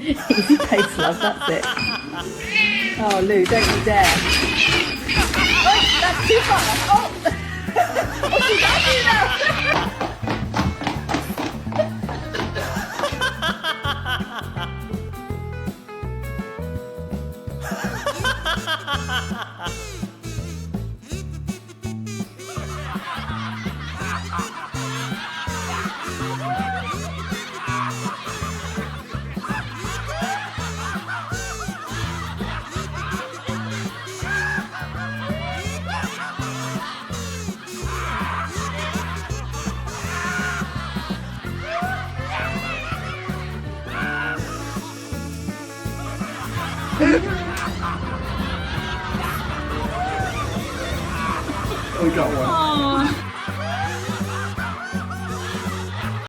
Easy pace, love, that's it. Oh, Lou, don't you dare. Oh, that's too far. Oh, oh she's at you now. We got one. Oh.